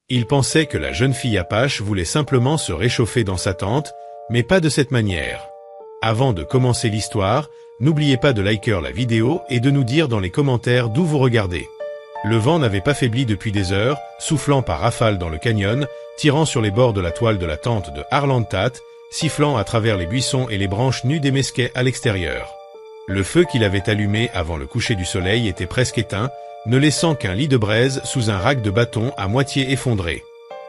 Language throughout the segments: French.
Il pensait que la jeune fille Apache voulait simplement se réchauffer dans sa tente, mais pas de cette manière. Avant de commencer l'histoire, n'oubliez pas de liker la vidéo et de nous dire dans les commentaires d'où vous regardez. Le vent n'avait pas faibli depuis des heures, soufflant par rafales dans le canyon, tirant sur les bords de la toile de la tente de Harlan Tat, sifflant à travers les buissons et les branches nues des mesquits à l'extérieur. Le feu qu'il avait allumé avant le coucher du soleil était presque éteint, ne laissant qu'un lit de braise sous un rack de bâtons à moitié effondré.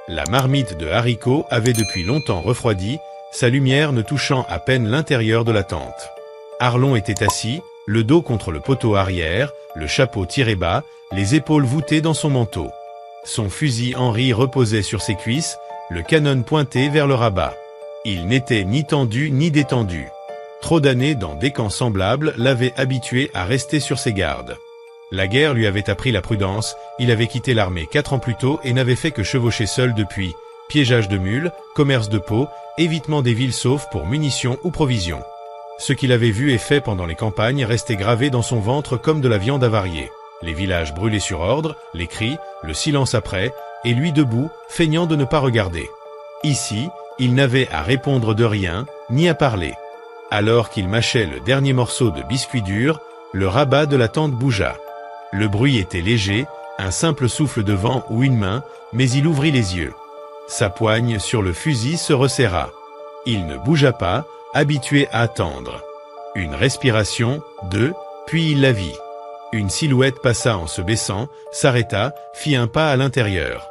La marmite de haricots avait depuis longtemps refroidi, sa lumière ne touchant à peine l'intérieur de la tente. Harlan était assis, le dos contre le poteau arrière, le chapeau tiré bas, les épaules voûtées dans son manteau. Son fusil Henry reposait sur ses cuisses, le canon pointé vers le rabat. Il n'était ni tendu ni détendu. Trop d'années dans des camps semblables l'avaient habitué à rester sur ses gardes. La guerre lui avait appris la prudence, il avait quitté l'armée 4 ans plus tôt et n'avait fait que chevaucher seul depuis. Piégeage de mules, commerce de peaux, évitement des villes sauf pour munitions ou provisions. Ce qu'il avait vu et fait pendant les campagnes restait gravé dans son ventre comme de la viande avariée. Les villages brûlés sur ordre, les cris, le silence après, et lui debout, feignant de ne pas regarder. Ici, il n'avait à répondre de rien, ni à parler. Alors qu'il mâchait le dernier morceau de biscuit dur, le rabat de la tente bougea. Le bruit était léger, un simple souffle de vent ou une main, mais il ouvrit les yeux. Sa poigne sur le fusil se resserra. Il ne bougea pas, habitué à attendre. Une respiration, deux, puis il la vit. Une silhouette passa en se baissant, s'arrêta, fit un pas à l'intérieur.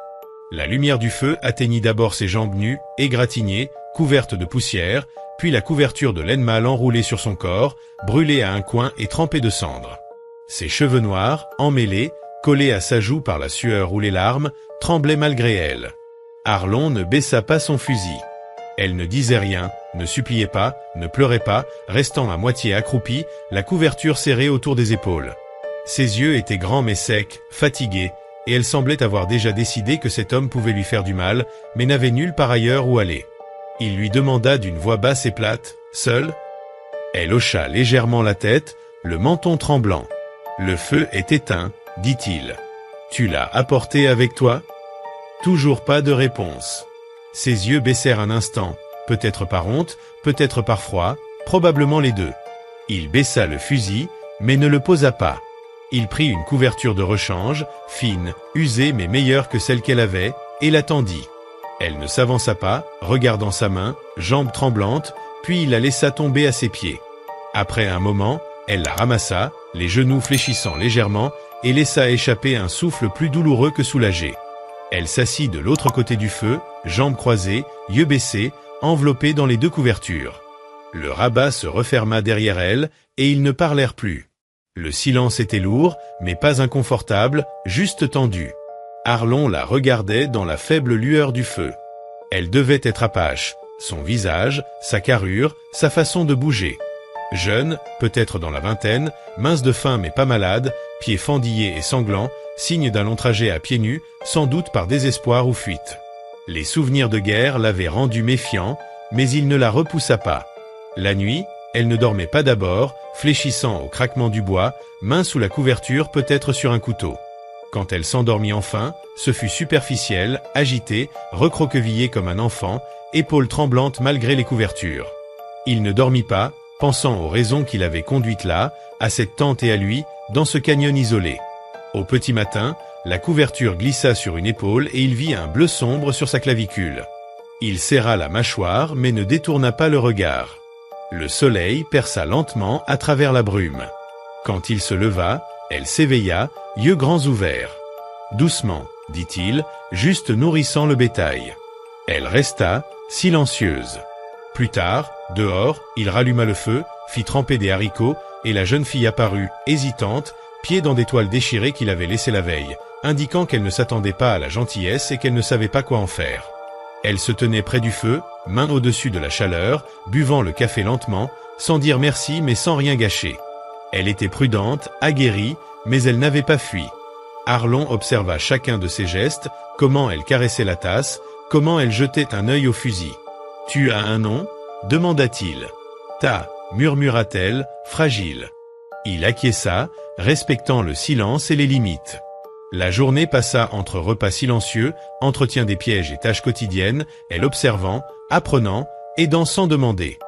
La lumière du feu atteignit d'abord ses jambes nues, égratignées, couvertes de poussière, puis la couverture de laine mâle enroulée sur son corps, brûlée à un coin et trempée de cendres. Ses cheveux noirs, emmêlés, collés à sa joue par la sueur ou les larmes, tremblaient malgré elle. Harlan ne baissa pas son fusil. Elle ne disait rien, ne suppliait pas, ne pleurait pas, restant à moitié accroupie, la couverture serrée autour des épaules. Ses yeux étaient grands mais secs, fatigués, et elle semblait avoir déjà décidé que cet homme pouvait lui faire du mal, mais n'avait nulle part ailleurs où aller. Il lui demanda d'une voix basse et plate, « Seule ?» Elle hocha légèrement la tête, le menton tremblant. « Le feu est éteint, dit-il. Tu l'as apporté avec toi ?» Toujours pas de réponse. Ses yeux baissèrent un instant, peut-être par honte, peut-être par froid, probablement les deux. Il baissa le fusil, mais ne le posa pas. Il prit une couverture de rechange, fine, usée mais meilleure que celle qu'elle avait, et la tendit. Elle ne s'avança pas, regardant sa main, jambes tremblantes, puis il la laissa tomber à ses pieds. Après un moment, elle la ramassa, les genoux fléchissant légèrement, et laissa échapper un souffle plus douloureux que soulagé. Elle s'assit de l'autre côté du feu, jambes croisées, yeux baissés, enveloppés dans les deux couvertures. Le rabat se referma derrière elle, et ils ne parlèrent plus. Le silence était lourd, mais pas inconfortable, juste tendu. Harlan la regardait dans la faible lueur du feu. Elle devait être Apache, son visage, sa carrure, sa façon de bouger. Jeune, peut-être dans la vingtaine, mince de faim mais pas malade, pieds fendillés et sanglants, signe d'un long trajet à pieds nus, sans doute par désespoir ou fuite. Les souvenirs de guerre l'avaient rendu méfiant, mais il ne la repoussa pas. La nuit, elle ne dormait pas d'abord, fléchissant au craquement du bois, main sous la couverture peut-être sur un couteau. Quand elle s'endormit enfin, ce fut superficiel, agité, recroquevillé comme un enfant, épaules tremblantes malgré les couvertures. Il ne dormit pas, pensant aux raisons qui l'avaient conduite là, à cette tente et à lui, dans ce canyon isolé. Au petit matin, la couverture glissa sur une épaule et il vit un bleu sombre sur sa clavicule. Il serra la mâchoire mais ne détourna pas le regard. Le soleil perça lentement à travers la brume. Quand il se leva, elle s'éveilla, yeux grands ouverts. « Doucement », dit-il, juste nourrissant le bétail. Elle resta, silencieuse. Plus tard, dehors, il ralluma le feu, fit tremper des haricots, et la jeune fille apparut, hésitante, pieds dans des toiles déchirées qu'il avait laissées la veille, indiquant qu'elle ne s'attendait pas à la gentillesse et qu'elle ne savait pas quoi en faire. Elle se tenait près du feu, main au-dessus de la chaleur, buvant le café lentement, sans dire merci mais sans rien gâcher. Elle était prudente, aguerrie, mais elle n'avait pas fui. Harlan observa chacun de ses gestes, comment elle caressait la tasse, comment elle jetait un œil au fusil. « Tu as un nom » demanda-t-il. « Ta » murmura-t-elle, fragile. Il acquiesça, respectant le silence et les limites. La journée passa entre repas silencieux, entretien des pièges et tâches quotidiennes, elle observant, apprenant, aidant sans demander.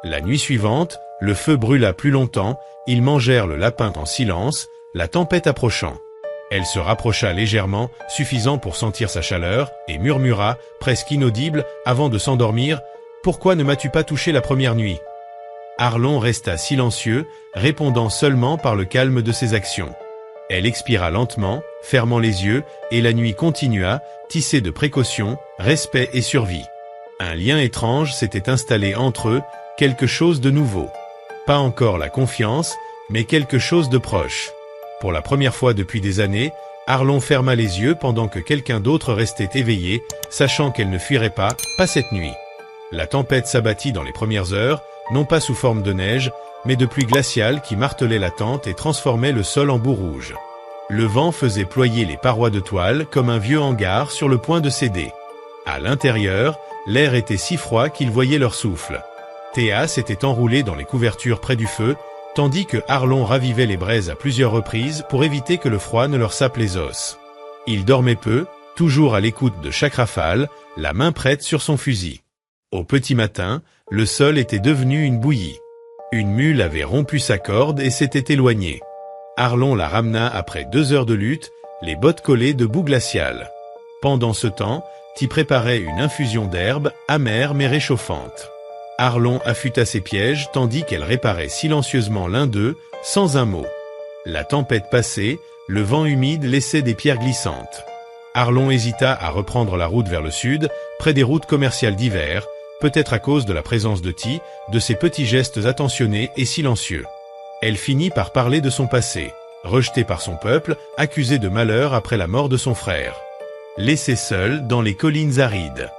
La nuit suivante, le feu brûla plus longtemps, ils mangèrent le lapin en silence, la tempête approchant. Elle se rapprocha légèrement, suffisant pour sentir sa chaleur, et murmura, presque inaudible, avant de s'endormir, « Pourquoi ne m'as-tu pas touché la première nuit ?» Arlon resta silencieux, répondant seulement par le calme de ses actions. Elle expira lentement, fermant les yeux, et la nuit continua, tissée de précautions, respect et survie. Un lien étrange s'était installé entre eux, quelque chose de nouveau. Pas encore la confiance, mais quelque chose de proche. Pour la première fois depuis des années, Arlon ferma les yeux pendant que quelqu'un d'autre restait éveillé, sachant qu'elle ne fuirait pas cette nuit. La tempête s'abattit dans les premières heures, non pas sous forme de neige, mais de pluie glaciale qui martelait la tente et transformait le sol en boue rouge. Le vent faisait ployer les parois de toile comme un vieux hangar sur le point de céder. À l'intérieur, l'air était si froid qu'ils voyaient leur souffle. Théa s'était enroulée dans les couvertures près du feu, tandis que Arlon ravivait les braises à plusieurs reprises pour éviter que le froid ne leur sape les os. Il dormait peu, toujours à l'écoute de chaque rafale, la main prête sur son fusil. Au petit matin, le sol était devenu une bouillie. Une mule avait rompu sa corde et s'était éloignée. Arlon la ramena après 2 heures de lutte, les bottes collées de boue glaciale. Pendant ce temps, Ty préparait une infusion d'herbes, amère mais réchauffante. Arlon affûta ses pièges tandis qu'elle réparait silencieusement l'un d'eux, sans un mot. La tempête passée, le vent humide laissait des pierres glissantes. Arlon hésita à reprendre la route vers le sud, près des routes commerciales d'hiver, peut-être à cause de la présence de Ty, de ses petits gestes attentionnés et silencieux. Elle finit par parler de son passé, rejetée par son peuple, accusée de malheur après la mort de son frère. Laissée seule dans les collines arides.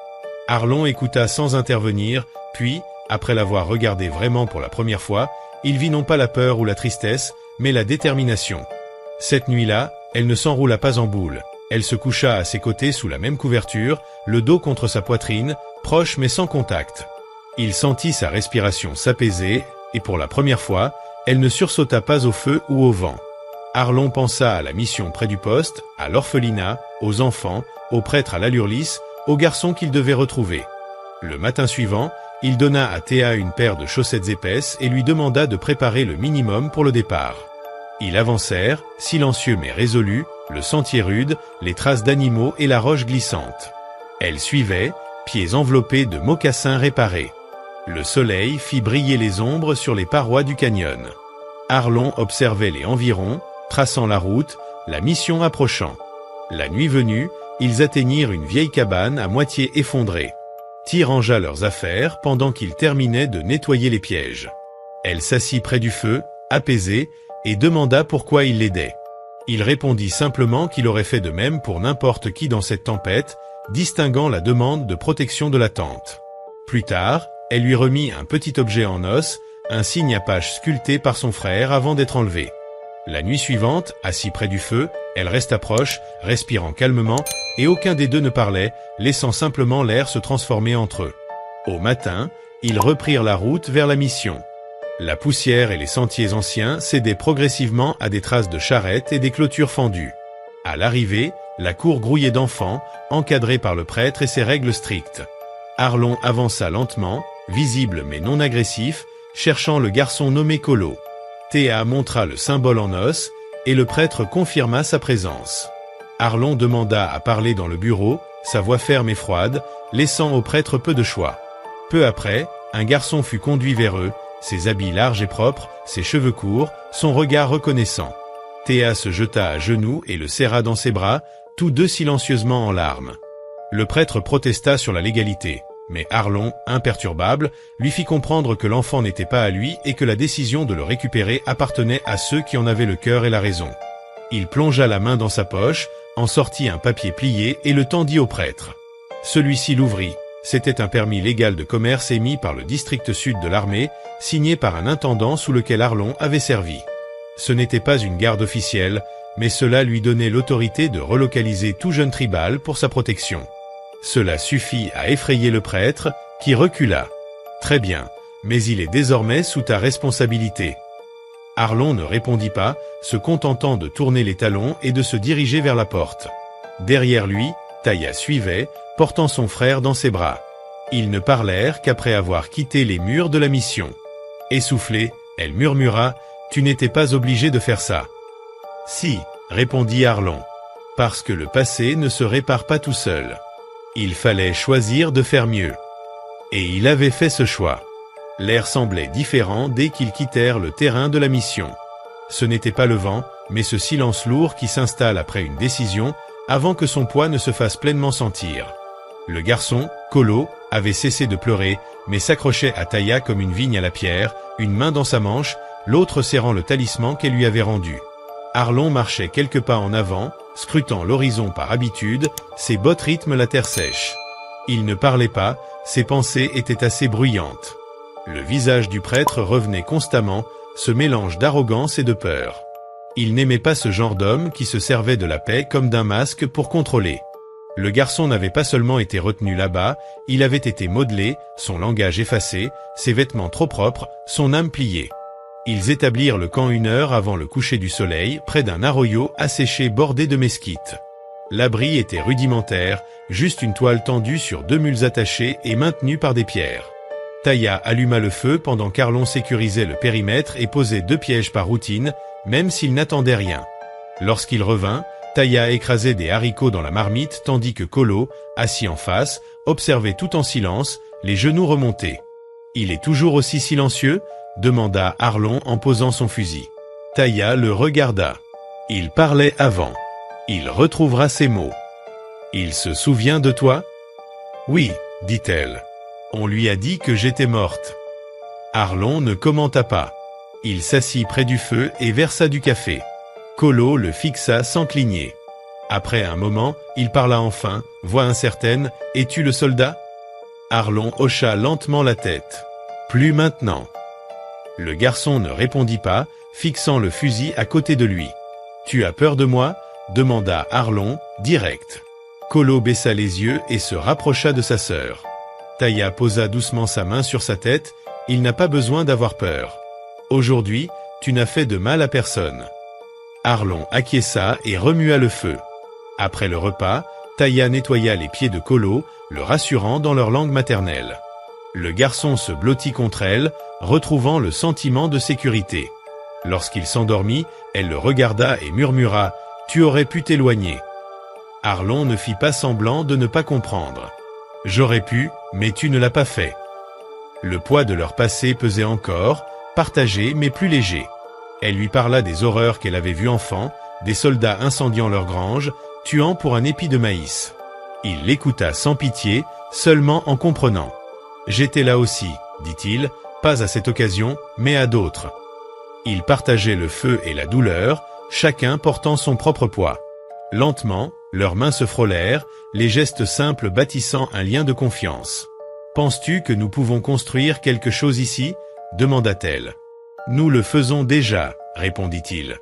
Arlon écouta sans intervenir, puis, après l'avoir regardée vraiment pour la première fois, il vit non pas la peur ou la tristesse, mais la détermination. Cette nuit-là, elle ne s'enroula pas en boule. Elle se coucha à ses côtés sous la même couverture, le dos contre sa poitrine, proche mais sans contact. Il sentit sa respiration s'apaiser, et pour la première fois, elle ne sursauta pas au feu ou au vent. Arlon pensa à la mission près du poste, à l'orphelinat, aux enfants, aux prêtres à l'allure lisse, aux garçons qu'il devait retrouver. Le matin suivant, il donna à Théa une paire de chaussettes épaisses et lui demanda de préparer le minimum pour le départ. Ils avancèrent, silencieux mais résolus, le sentier rude, les traces d'animaux et la roche glissante. Elle suivait, pieds enveloppés de mocassins réparés. Le soleil fit briller les ombres sur les parois du canyon. Arlon observait les environs, traçant la route, la mission approchant. La nuit venue, ils atteignirent une vieille cabane à moitié effondrée. Ty rangea leurs affaires pendant qu'ils terminaient de nettoyer les pièges. Elle s'assit près du feu, apaisée, et demanda pourquoi il l'aidait. Il répondit simplement qu'il aurait fait de même pour n'importe qui dans cette tempête, distinguant la demande de protection de la tente. Plus tard, elle lui remit un petit objet en os, un signe Apache sculpté par son frère avant d'être enlevé. La nuit suivante, assis près du feu, elle resta proche, respirant calmement, et aucun des deux ne parlait, laissant simplement l'air se transformer entre eux. Au matin, ils reprirent la route vers la mission. La poussière et les sentiers anciens cédaient progressivement à des traces de charrettes et des clôtures fendues. À l'arrivée, la cour grouillait d'enfants, encadrée par le prêtre et ses règles strictes. Arlon avança lentement, visible mais non agressif, cherchant le garçon nommé Colo. Théa montra le symbole en os, et le prêtre confirma sa présence. Arlon demanda à parler dans le bureau, sa voix ferme et froide, laissant au prêtre peu de choix. Peu après, un garçon fut conduit vers eux, ses habits larges et propres, ses cheveux courts, son regard reconnaissant. Théa se jeta à genoux et le serra dans ses bras, tous deux silencieusement en larmes. Le prêtre protesta sur la légalité, mais Arlon, imperturbable, lui fit comprendre que l'enfant n'était pas à lui et que la décision de le récupérer appartenait à ceux qui en avaient le cœur et la raison. Il plongea la main dans sa poche, en sortit un papier plié et le tendit au prêtre. Celui-ci l'ouvrit. C'était un permis légal de commerce émis par le district sud de l'armée, signé par un intendant sous lequel Arlon avait servi. Ce n'était pas une garde officielle, mais cela lui donnait l'autorité de relocaliser tout jeune tribal pour sa protection. Cela suffit à effrayer le prêtre, qui recula. « Très bien, mais il est désormais sous ta responsabilité. » Arlon ne répondit pas, se contentant de tourner les talons et de se diriger vers la porte. Derrière lui, Taïa suivait, portant son frère dans ses bras. Ils ne parlèrent qu'après avoir quitté les murs de la mission. Essoufflée, elle murmura « Tu n'étais pas obligé de faire ça. » « Si, » répondit Arlon. « Parce que le passé ne se répare pas tout seul. Il fallait choisir de faire mieux. » Et il avait fait ce choix. L'air semblait différent dès qu'ils quittèrent le terrain de la mission. Ce n'était pas le vent, mais ce silence lourd qui s'installe après une décision, avant que son poids ne se fasse pleinement sentir. Le garçon, Kolo, avait cessé de pleurer, mais s'accrochait à Taïa comme une vigne à la pierre, une main dans sa manche, l'autre serrant le talisman qu'elle lui avait rendu. Arlon marchait quelques pas en avant, scrutant l'horizon par habitude, ses bottes rythment la terre sèche. Il ne parlait pas, ses pensées étaient assez bruyantes. Le visage du prêtre revenait constamment, ce mélange d'arrogance et de peur. Il n'aimait pas ce genre d'homme qui se servait de la paix comme d'un masque pour contrôler. Le garçon n'avait pas seulement été retenu là-bas, il avait été modelé, son langage effacé, ses vêtements trop propres, son âme pliée. Ils établirent le camp 1 heure avant le coucher du soleil, près d'un arroyo asséché bordé de mesquites. L'abri était rudimentaire, juste une toile tendue sur 2 mules attachées et maintenues par des pierres. Taïa alluma le feu pendant qu'Arlon sécurisait le périmètre et posait 2 pièges par routine, même s'il n'attendait rien. Lorsqu'il revint, Taïa écrasait des haricots dans la marmite tandis que Kolo, assis en face, observait tout en silence, les genoux remontés. « Il est toujours aussi silencieux ?» demanda Arlon en posant son fusil. Taïa le regarda. Il parlait avant. Il retrouvera ses mots. Il se souvient de toi? Oui, dit-elle. On lui a dit que j'étais morte. Arlon ne commenta pas. Il s'assit près du feu et versa du café. Kolo le fixa sans cligner. Après un moment, il parla enfin, voix incertaine, « Es-tu le soldat ?» Arlon hocha lentement la tête. « Plus maintenant. » Le garçon ne répondit pas, fixant le fusil à côté de lui. « Tu as peur de moi ?» demanda Arlon, direct. Kolo baissa les yeux et se rapprocha de sa sœur. Taïa posa doucement sa main sur sa tête, « Il n'a pas besoin d'avoir peur. Aujourd'hui, tu n'as fait de mal à personne. » Arlon acquiesça et remua le feu. Après le repas, Taïa nettoya les pieds de Kolo, le rassurant dans leur langue maternelle. Le garçon se blottit contre elle, retrouvant le sentiment de sécurité. Lorsqu'il s'endormit, elle le regarda et murmura « Tu aurais pu t'éloigner. » Arlon ne fit pas semblant de ne pas comprendre. « J'aurais pu, mais tu ne l'as pas fait. » Le poids de leur passé pesait encore, partagé mais plus léger. Elle lui parla des horreurs qu'elle avait vues enfant, des soldats incendiant leur grange, tuant pour un épi de maïs. Il l'écouta sans pitié, seulement en comprenant. « J'étais là aussi, » dit-il, pas à cette occasion, mais à d'autres. Ils partageaient le feu et la douleur, chacun portant son propre poids. Lentement, leurs mains se frôlèrent, les gestes simples bâtissant un lien de confiance. « Penses-tu que nous pouvons construire quelque chose ici ?» demanda-t-elle. « Nous le faisons déjà, » répondit-il.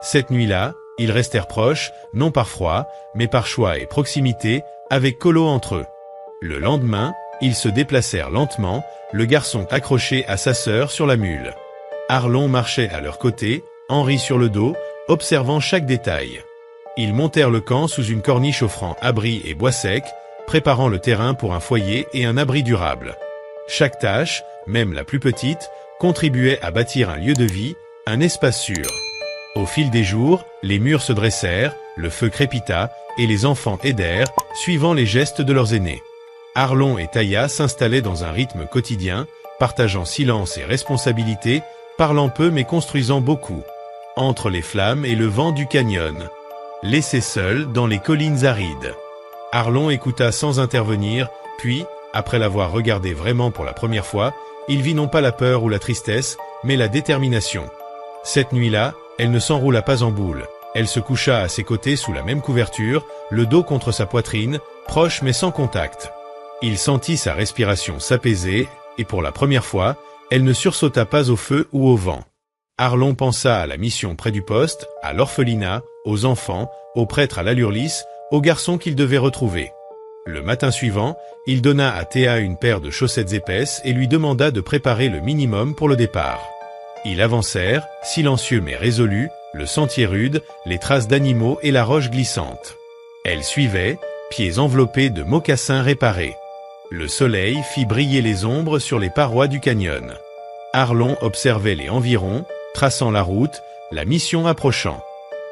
Cette nuit-là, ils restèrent proches, non par froid, mais par choix et proximité, avec Kolo entre eux. Le lendemain, ils se déplacèrent lentement, le garçon accroché à sa sœur sur la mule. Arlon marchait à leur côté, Henri sur le dos, observant chaque détail. Ils montèrent le camp sous une corniche offrant abri et bois sec, préparant le terrain pour un foyer et un abri durable. Chaque tâche, même la plus petite, contribuait à bâtir un lieu de vie, un espace sûr. Au fil des jours, les murs se dressèrent, le feu crépita, et les enfants aidèrent, suivant les gestes de leurs aînés. Arlon et Taïa s'installaient dans un rythme quotidien, partageant silence et responsabilité, parlant peu mais construisant beaucoup. Entre les flammes et le vent du canyon. Laissés seuls dans les collines arides. Arlon écouta sans intervenir, puis, après l'avoir regardé vraiment pour la première fois, il vit non pas la peur ou la tristesse, mais la détermination. Cette nuit-là, elle ne s'enroula pas en boule. Elle se coucha à ses côtés sous la même couverture, le dos contre sa poitrine, proche mais sans contact. Il sentit sa respiration s'apaiser, et pour la première fois, elle ne sursauta pas au feu ou au vent. Arlon pensa à la mission près du poste, à l'orphelinat, aux enfants, aux prêtres à l'allure lisse, aux garçons qu'il devait retrouver. Le matin suivant, il donna à Théa une paire de chaussettes épaisses et lui demanda de préparer le minimum pour le départ. Ils avancèrent, silencieux mais résolus, le sentier rude, les traces d'animaux et la roche glissante. Elle suivait, pieds enveloppés de mocassins réparés. Le soleil fit briller les ombres sur les parois du canyon. Arlon observait les environs, traçant la route, la mission approchant.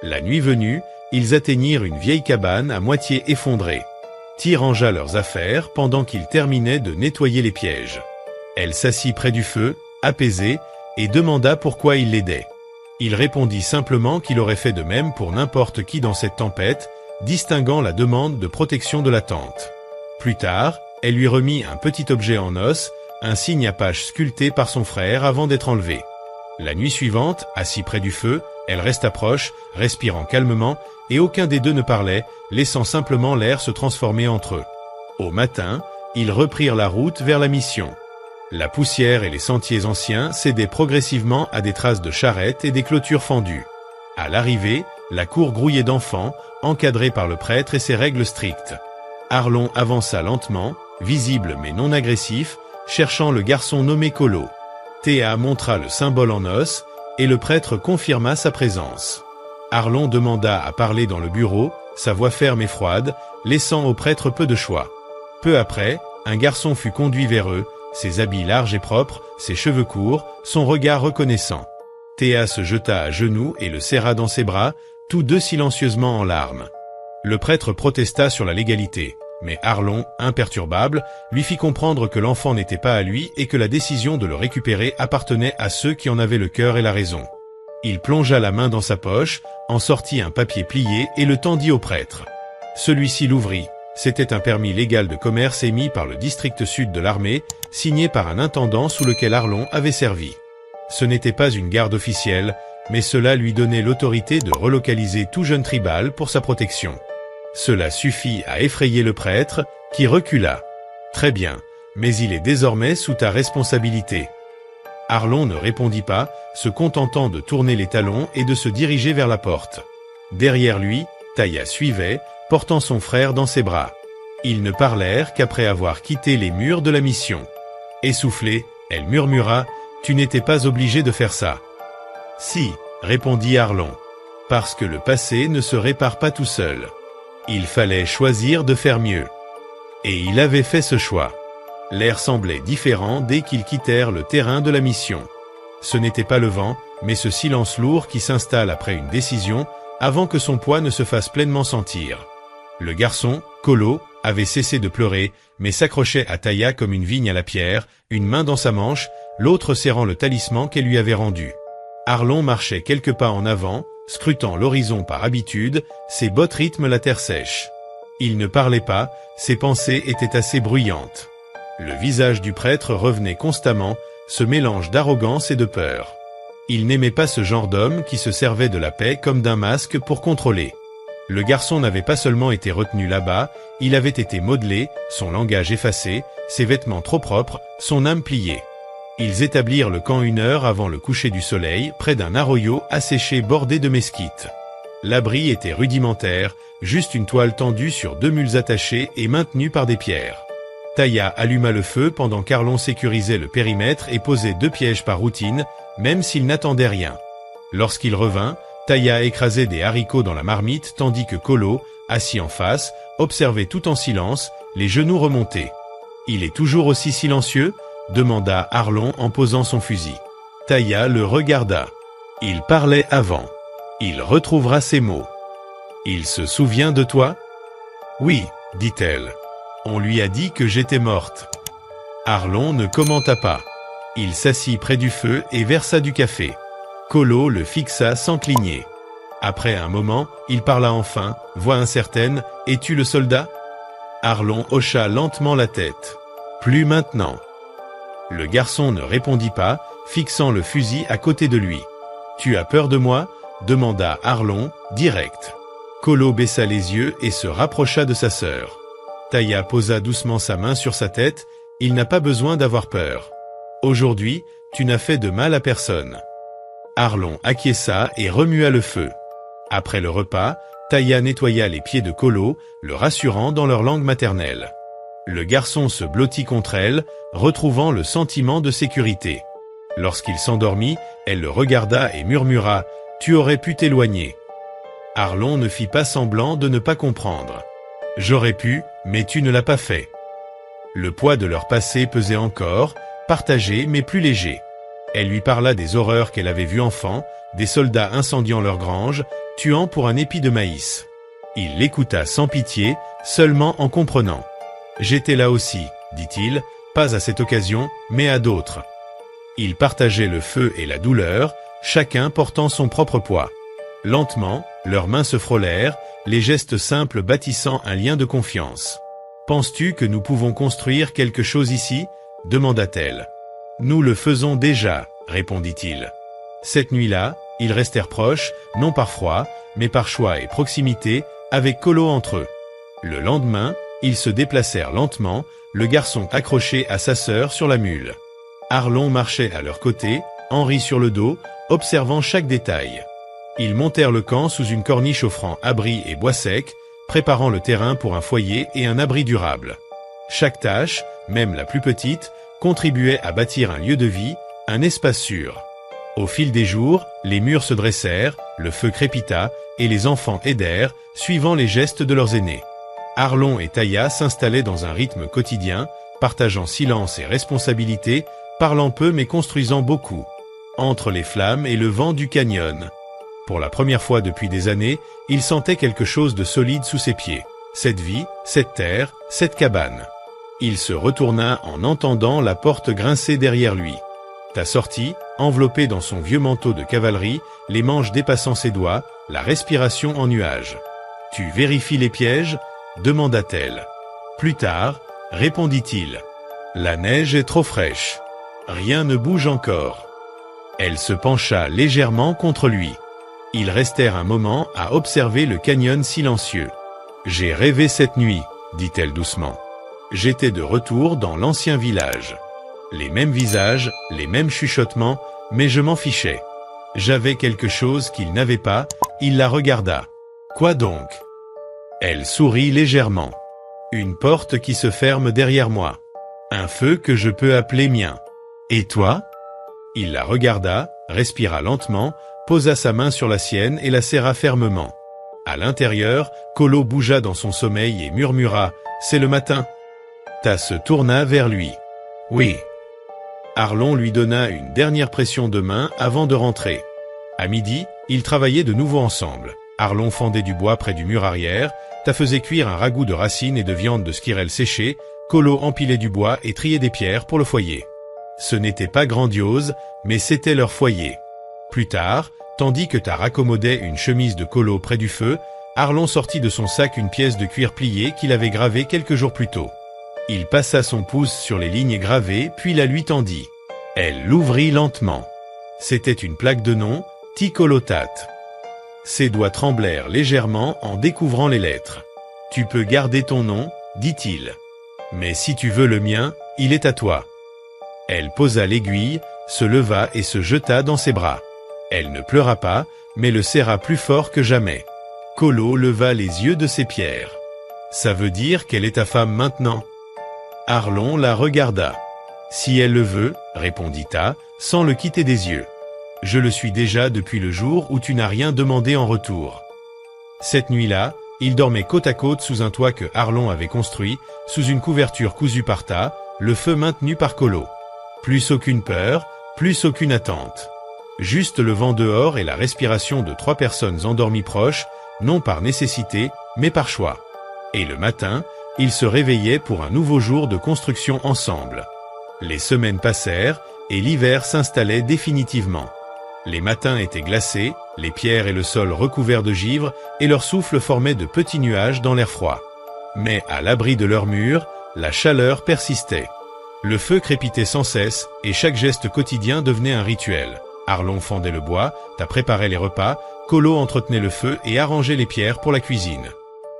La nuit venue, ils atteignirent une vieille cabane à moitié effondrée. Ty rangea leurs affaires pendant qu'il terminait de nettoyer les pièges. Elle s'assit près du feu, apaisée, et demanda pourquoi il l'aidait. Il répondit simplement qu'il aurait fait de même pour n'importe qui dans cette tempête, distinguant la demande de protection de la tente. Plus tard, elle lui remit un petit objet en os, un signe apache sculpté par son frère avant d'être enlevé. La nuit suivante, assis près du feu, elle resta proche, respirant calmement, et aucun des deux ne parlait, laissant simplement l'air se transformer entre eux. Au matin, ils reprirent la route vers la mission. La poussière et les sentiers anciens cédaient progressivement à des traces de charrettes et des clôtures fendues. À l'arrivée, la cour grouillait d'enfants, encadrée par le prêtre et ses règles strictes. Arlon avança lentement, visible mais non agressif, cherchant le garçon nommé Kolo. Théa montra le symbole en os, et le prêtre confirma sa présence. Arlon demanda à parler dans le bureau, sa voix ferme et froide, laissant au prêtre peu de choix. Peu après, un garçon fut conduit vers eux, ses habits larges et propres, ses cheveux courts, son regard reconnaissant. Théa se jeta à genoux et le serra dans ses bras, tous deux silencieusement en larmes. Le prêtre protesta sur la légalité, mais Arlon, imperturbable, lui fit comprendre que l'enfant n'était pas à lui et que la décision de le récupérer appartenait à ceux qui en avaient le cœur et la raison. Il plongea la main dans sa poche, en sortit un papier plié et le tendit au prêtre. Celui-ci l'ouvrit. C'était un permis légal de commerce émis par le district sud de l'armée, signé par un intendant sous lequel Arlon avait servi. Ce n'était pas une garde officielle, mais cela lui donnait l'autorité de relocaliser tout jeune tribal pour sa protection. Cela suffit à effrayer le prêtre, qui recula. « Très bien, mais il est désormais sous ta responsabilité. » Arlon ne répondit pas, se contentant de tourner les talons et de se diriger vers la porte. Derrière lui, Taya suivait, portant son frère dans ses bras. Ils ne parlèrent qu'après avoir quitté les murs de la mission. Essoufflée, elle murmura « Tu n'étais pas obligé de faire ça. »« Si, » répondit Arlon. « Parce que le passé ne se répare pas tout seul. Il fallait choisir de faire mieux. » Et il avait fait ce choix. L'air semblait différent dès qu'ils quittèrent le terrain de la mission. Ce n'était pas le vent, mais ce silence lourd qui s'installe après une décision, avant que son poids ne se fasse pleinement sentir. Le garçon, Kolo, avait cessé de pleurer, mais s'accrochait à Taya comme une vigne à la pierre, une main dans sa manche, l'autre serrant le talisman qu'elle lui avait rendu. Arlon marchait quelques pas en avant, scrutant l'horizon par habitude, ses bottes rythment la terre sèche. Il ne parlait pas, ses pensées étaient assez bruyantes. Le visage du prêtre revenait constamment, ce mélange d'arrogance et de peur. Il n'aimait pas ce genre d'homme qui se servait de la paix comme d'un masque pour contrôler. Le garçon n'avait pas seulement été retenu là-bas, il avait été modelé, son langage effacé, ses vêtements trop propres, son âme pliée. Ils établirent le camp 1 heure avant le coucher du soleil, près d'un arroyo asséché bordé de mesquites. L'abri était rudimentaire, juste une toile tendue sur 2 mules attachées et maintenues par des pierres. Taya alluma le feu pendant qu'Arlon sécurisait le périmètre et posait 2 pièges par routine, même s'il n'attendait rien. Lorsqu'il revint, Taya écrasait des haricots dans la marmite tandis que Kolo, assis en face, observait tout en silence, les genoux remontés. « Il est toujours aussi silencieux ?» demanda Arlon en posant son fusil. Taya le regarda. Il parlait avant. Il retrouvera ses mots. « Il se souvient de toi ?»« Oui, dit-elle. On lui a dit que j'étais morte. » Arlon ne commenta pas. Il s'assit près du feu et versa du café. Kolo le fixa sans cligner. Après un moment, il parla enfin, voix incertaine, « Es-tu le soldat ?» Arlon hocha lentement la tête. « Plus maintenant. » Le garçon ne répondit pas, fixant le fusil à côté de lui. « Tu as peur de moi ?» demanda Arlon, direct. Kolo baissa les yeux et se rapprocha de sa sœur. Taya posa doucement sa main sur sa tête, « Il n'a pas besoin d'avoir peur. Aujourd'hui, tu n'as fait de mal à personne. » Arlon acquiesça et remua le feu. Après le repas, Taya nettoya les pieds de Kolo, le rassurant dans leur langue maternelle. Le garçon se blottit contre elle, retrouvant le sentiment de sécurité. Lorsqu'il s'endormit, elle le regarda et murmura « Tu aurais pu t'éloigner ». Arlon ne fit pas semblant de ne pas comprendre. « J'aurais pu, mais tu ne l'as pas fait ». Le poids de leur passé pesait encore, partagé mais plus léger. Elle lui parla des horreurs qu'elle avait vues enfant, des soldats incendiant leur grange, tuant pour un épi de maïs. Il l'écouta sans pitié, seulement en comprenant. « J'étais là aussi, dit-il, pas à cette occasion, mais à d'autres. » Ils partageaient le feu et la douleur, chacun portant son propre poids. Lentement, leurs mains se frôlèrent, les gestes simples bâtissant un lien de confiance. « Penses-tu que nous pouvons construire quelque chose ici ?» demanda-t-elle. « Nous le faisons déjà, » répondit-il. Cette nuit-là, ils restèrent proches, non par froid, mais par choix et proximité, avec Colo entre eux. Le lendemain, ils se déplacèrent lentement, le garçon accroché à sa sœur sur la mule. Arlon marchait à leur côté, Henri sur le dos, observant chaque détail. Ils montèrent le camp sous une corniche offrant abri et bois sec, préparant le terrain pour un foyer et un abri durable. Chaque tâche, même la plus petite, contribuait à bâtir un lieu de vie, un espace sûr. Au fil des jours, les murs se dressèrent, le feu crépita, et les enfants aidèrent, suivant les gestes de leurs aînés. Arlon et Taïa s'installaient dans un rythme quotidien, partageant silence et responsabilité, parlant peu mais construisant beaucoup. Entre les flammes et le vent du canyon. Pour la première fois depuis des années, il sentait quelque chose de solide sous ses pieds. Cette vie, cette terre, cette cabane. Il se retourna en entendant la porte grincer derrière lui. Ta sortie, enveloppé dans son vieux manteau de cavalerie, les manches dépassant ses doigts, la respiration en nuage. « Tu vérifies les pièges ?» demanda-t-elle. « Plus tard, » répondit-il. « La neige est trop fraîche. Rien ne bouge encore. » Elle se pencha légèrement contre lui. Ils restèrent un moment à observer le canyon silencieux. « J'ai rêvé cette nuit, » dit-elle doucement. « J'étais de retour dans l'ancien village. Les mêmes visages, les mêmes chuchotements, mais je m'en fichais. J'avais quelque chose qu'il n'avait pas, il la regarda. « Quoi donc ?» Elle sourit légèrement. « Une porte qui se ferme derrière moi. Un feu que je peux appeler mien. Et toi ?» Il la regarda, respira lentement, posa sa main sur la sienne et la serra fermement. À l'intérieur, Colo bougea dans son sommeil et murmura « C'est le matin !» Ta se tourna vers lui. « Oui. » Arlon lui donna une dernière pression de main avant de rentrer. À midi, ils travaillaient de nouveau ensemble. Arlon fendait du bois près du mur arrière, Ta faisait cuire un ragoût de racines et de viande de squirelle séchée, Colo empilait du bois et triait des pierres pour le foyer. Ce n'était pas grandiose, mais c'était leur foyer. Plus tard, tandis que Ta raccommodait une chemise de Colo près du feu, Arlon sortit de son sac une pièce de cuir pliée qu'il avait gravée quelques jours plus tôt. Il passa son pouce sur les lignes gravées, puis la lui tendit. Elle l'ouvrit lentement. C'était une plaque de nom, Ticolotat. Ses doigts tremblèrent légèrement en découvrant les lettres. « Tu peux garder ton nom, dit-il. Mais si tu veux le mien, il est à toi. » Elle posa l'aiguille, se leva et se jeta dans ses bras. Elle ne pleura pas, mais le serra plus fort que jamais. Colo leva les yeux de ses pierres. « Ça veut dire qu'elle est ta femme maintenant ?» Arlon la regarda. « Si elle le veut, répondit-ta, sans le quitter des yeux. Je le suis déjà depuis le jour où tu n'as rien demandé en retour. » Cette nuit-là, ils dormaient côte à côte sous un toit que Arlon avait construit, sous une couverture cousue par Ta, le feu maintenu par Colo. Plus aucune peur, plus aucune attente. Juste le vent dehors et la respiration de 3 personnes endormies proches, non par nécessité, mais par choix. Et le matin, ils se réveillaient pour un nouveau jour de construction ensemble. Les semaines passèrent, et l'hiver s'installait définitivement. Les matins étaient glacés, les pierres et le sol recouverts de givre, et leur souffle formait de petits nuages dans l'air froid. Mais à l'abri de leurs murs, la chaleur persistait. Le feu crépitait sans cesse, et chaque geste quotidien devenait un rituel. Arlon fendait le bois, Ta préparait les repas, Colo entretenait le feu et arrangeait les pierres pour la cuisine.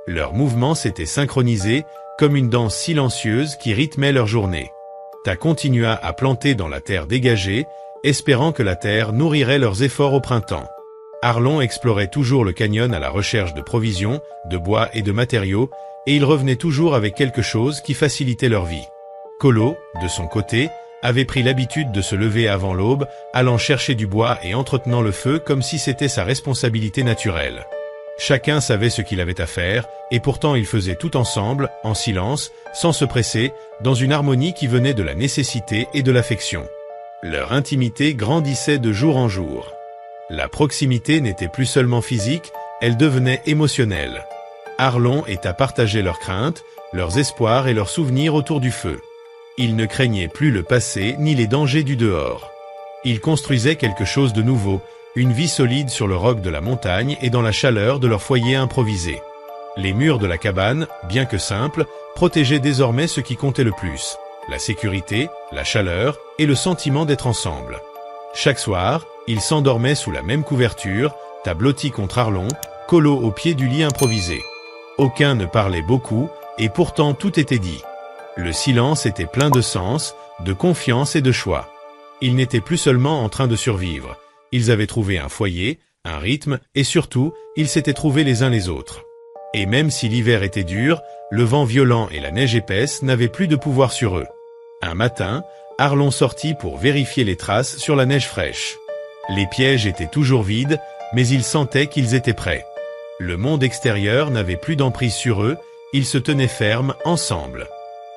Leurs mouvements s'étaient synchronisés, comme une danse silencieuse qui rythmait leur journée. Ta continua à planter dans la terre dégagée, espérant que la terre nourrirait leurs efforts au printemps. Arlon explorait toujours le canyon à la recherche de provisions, de bois et de matériaux, et il revenait toujours avec quelque chose qui facilitait leur vie. Colo, de son côté, avait pris l'habitude de se lever avant l'aube, allant chercher du bois et entretenant le feu comme si c'était sa responsabilité naturelle. Chacun savait ce qu'il avait à faire, et pourtant ils faisaient tout ensemble, en silence, sans se presser, dans une harmonie qui venait de la nécessité et de l'affection. Leur intimité grandissait de jour en jour. La proximité n'était plus seulement physique, elle devenait émotionnelle. Arlon et à partager leurs craintes, leurs espoirs et leurs souvenirs autour du feu. Ils ne craignaient plus le passé ni les dangers du dehors. Ils construisaient quelque chose de nouveau, une vie solide sur le roc de la montagne et dans la chaleur de leur foyer improvisé. Les murs de la cabane, bien que simples, protégeaient désormais ce qui comptait le plus, la sécurité, la chaleur et le sentiment d'être ensemble. Chaque soir, ils s'endormaient sous la même couverture, blottis contre Arlon, Colo au pied du lit improvisé. Aucun ne parlait beaucoup, et pourtant tout était dit. Le silence était plein de sens, de confiance et de choix. Ils n'étaient plus seulement en train de survivre. Ils avaient trouvé un foyer, un rythme, et surtout, ils s'étaient trouvés les uns les autres. Et même si l'hiver était dur, le vent violent et la neige épaisse n'avaient plus de pouvoir sur eux. Un matin, Arlon sortit pour vérifier les traces sur la neige fraîche. Les pièges étaient toujours vides, mais ils sentaient qu'ils étaient prêts. Le monde extérieur n'avait plus d'emprise sur eux, ils se tenaient fermes, ensemble.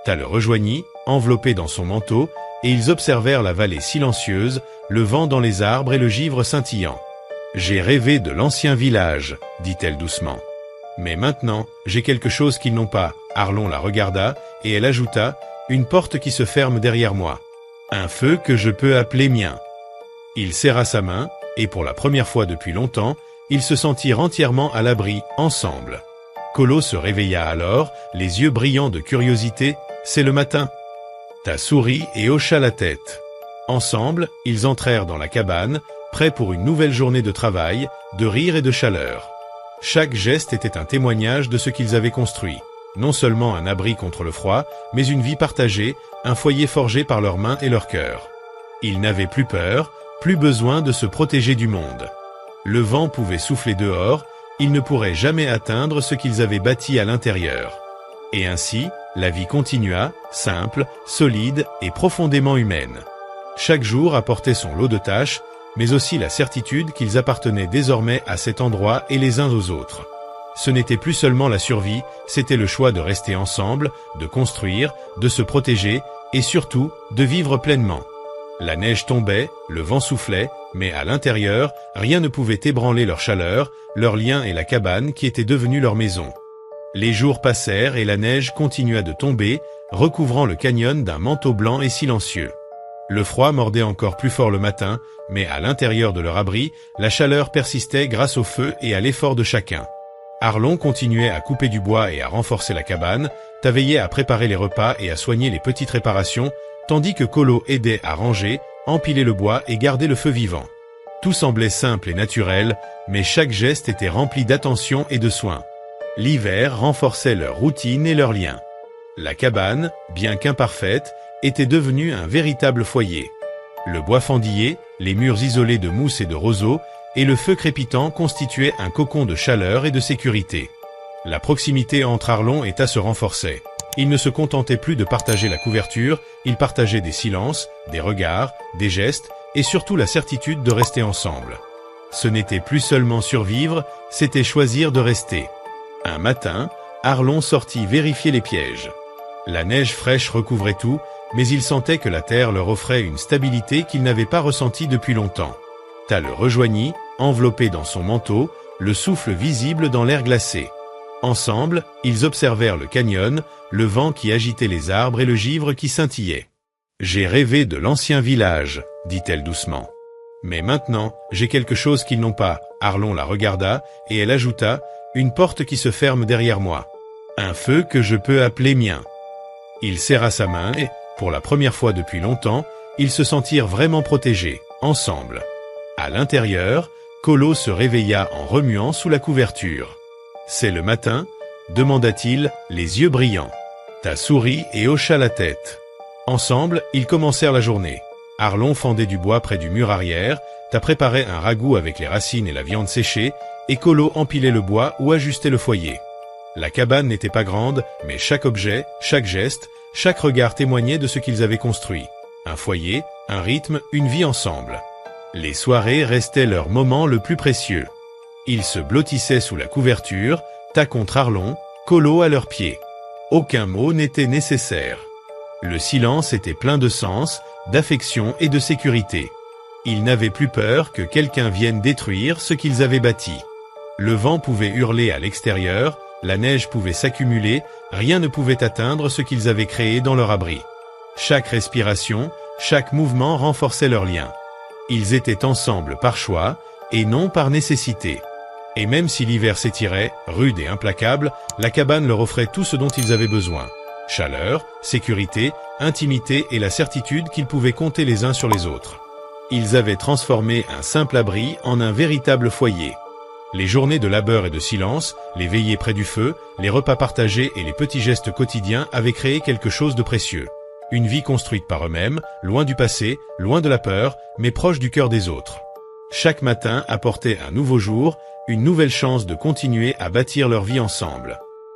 Ta le rejoignit, enveloppé dans son manteau, et ils observèrent la vallée silencieuse, le vent dans les arbres et le givre scintillant. « J'ai rêvé de l'ancien village, dit-elle doucement. Mais maintenant, j'ai quelque chose qu'ils n'ont pas. » Arlon la regarda, et elle ajouta, « Une porte qui se ferme derrière moi. Un feu que je peux appeler mien. » Il serra sa main, et pour la première fois depuis longtemps, ils se sentirent entièrement à l'abri, ensemble. Colo se réveilla alors, les yeux brillants de curiosité. « C'est le matin !» Ta sourit et hocha la tête. Ensemble, ils entrèrent dans la cabane, prêts pour une nouvelle journée de travail, de rire et de chaleur. Chaque geste était un témoignage de ce qu'ils avaient construit. Non seulement un abri contre le froid, mais une vie partagée, un foyer forgé par leurs mains et leur cœur. Ils n'avaient plus peur, plus besoin de se protéger du monde. Le vent pouvait souffler dehors, ils ne pourraient jamais atteindre ce qu'ils avaient bâti à l'intérieur. Et ainsi, la vie continua, simple, solide et profondément humaine. Chaque jour apportait son lot de tâches, mais aussi la certitude qu'ils appartenaient désormais à cet endroit et les uns aux autres. Ce n'était plus seulement la survie, c'était le choix de rester ensemble, de construire, de se protéger et surtout de vivre pleinement. La neige tombait, le vent soufflait, mais à l'intérieur, rien ne pouvait ébranler leur chaleur, leur lien et la cabane qui était devenue leur maison. Les jours passèrent et la neige continua de tomber, recouvrant le canyon d'un manteau blanc et silencieux. Le froid mordait encore plus fort le matin, mais à l'intérieur de leur abri, la chaleur persistait grâce au feu et à l'effort de chacun. Arlon continuait à couper du bois et à renforcer la cabane, veillait à préparer les repas et à soigner les petites réparations, tandis que Colo aidait à ranger, empiler le bois et garder le feu vivant. Tout semblait simple et naturel, mais chaque geste était rempli d'attention et de soin. L'hiver renforçait leur routine et leurs liens. La cabane, bien qu'imparfaite, était devenue un véritable foyer. Le bois fendillé, les murs isolés de mousse et de roseaux, et le feu crépitant constituaient un cocon de chaleur et de sécurité. La proximité entre Arlon et Ta se renforçait. Ils ne se contentaient plus de partager la couverture, ils partageaient des silences, des regards, des gestes, et surtout la certitude de rester ensemble. Ce n'était plus seulement survivre, c'était choisir de rester. Un matin, Arlon sortit vérifier les pièges. La neige fraîche recouvrait tout, mais il sentait que la terre leur offrait une stabilité qu'ils n'avaient pas ressentie depuis longtemps. Ta le rejoignit, enveloppé dans son manteau, le souffle visible dans l'air glacé. Ensemble, ils observèrent le canyon, le vent qui agitait les arbres et le givre qui scintillait. « J'ai rêvé de l'ancien village, » dit-elle doucement. « Mais maintenant, j'ai quelque chose qu'ils n'ont pas. » Arlon la regarda, et elle ajouta, « Une porte qui se ferme derrière moi. Un feu que je peux appeler mien. » Il serra sa main et, pour la première fois depuis longtemps, ils se sentirent vraiment protégés, ensemble. À l'intérieur, Colo se réveilla en remuant sous la couverture. « C'est le matin ?» demanda-t-il, les yeux brillants. Ta sourit et hocha la tête. Ensemble, ils commencèrent la journée. Arlon fendait du bois près du mur arrière, Ta préparait un ragoût avec les racines et la viande séchée, et Colo empilait le bois ou ajustait le foyer. La cabane n'était pas grande, mais chaque objet, chaque geste, chaque regard témoignait de ce qu'ils avaient construit. Un foyer, un rythme, une vie ensemble. Les soirées restaient leur moment le plus précieux. Ils se blottissaient sous la couverture, tas contre Arlon, colo à leurs pieds. Aucun mot n'était nécessaire. Le silence était plein de sens, d'affection et de sécurité. Ils n'avaient plus peur que quelqu'un vienne détruire ce qu'ils avaient bâti. Le vent pouvait hurler à l'extérieur, la neige pouvait s'accumuler, rien ne pouvait atteindre ce qu'ils avaient créé dans leur abri. Chaque respiration, chaque mouvement renforçait leur lien. Ils étaient ensemble par choix, et non par nécessité. Et même si l'hiver s'étirait, rude et implacable, la cabane leur offrait tout ce dont ils avaient besoin. Chaleur, sécurité, intimité et la certitude qu'ils pouvaient compter les uns sur les autres. Ils avaient transformé un simple abri en un véritable foyer. Les journées de labeur et de silence, les veillées près du feu, les repas partagés et les petits gestes quotidiens avaient créé quelque chose de précieux. Une vie construite par eux-mêmes, loin du passé, loin de la peur, mais proche du cœur des autres. Chaque matin apportait un nouveau jour, une nouvelle chance de continuer à bâtir leur vie ensemble.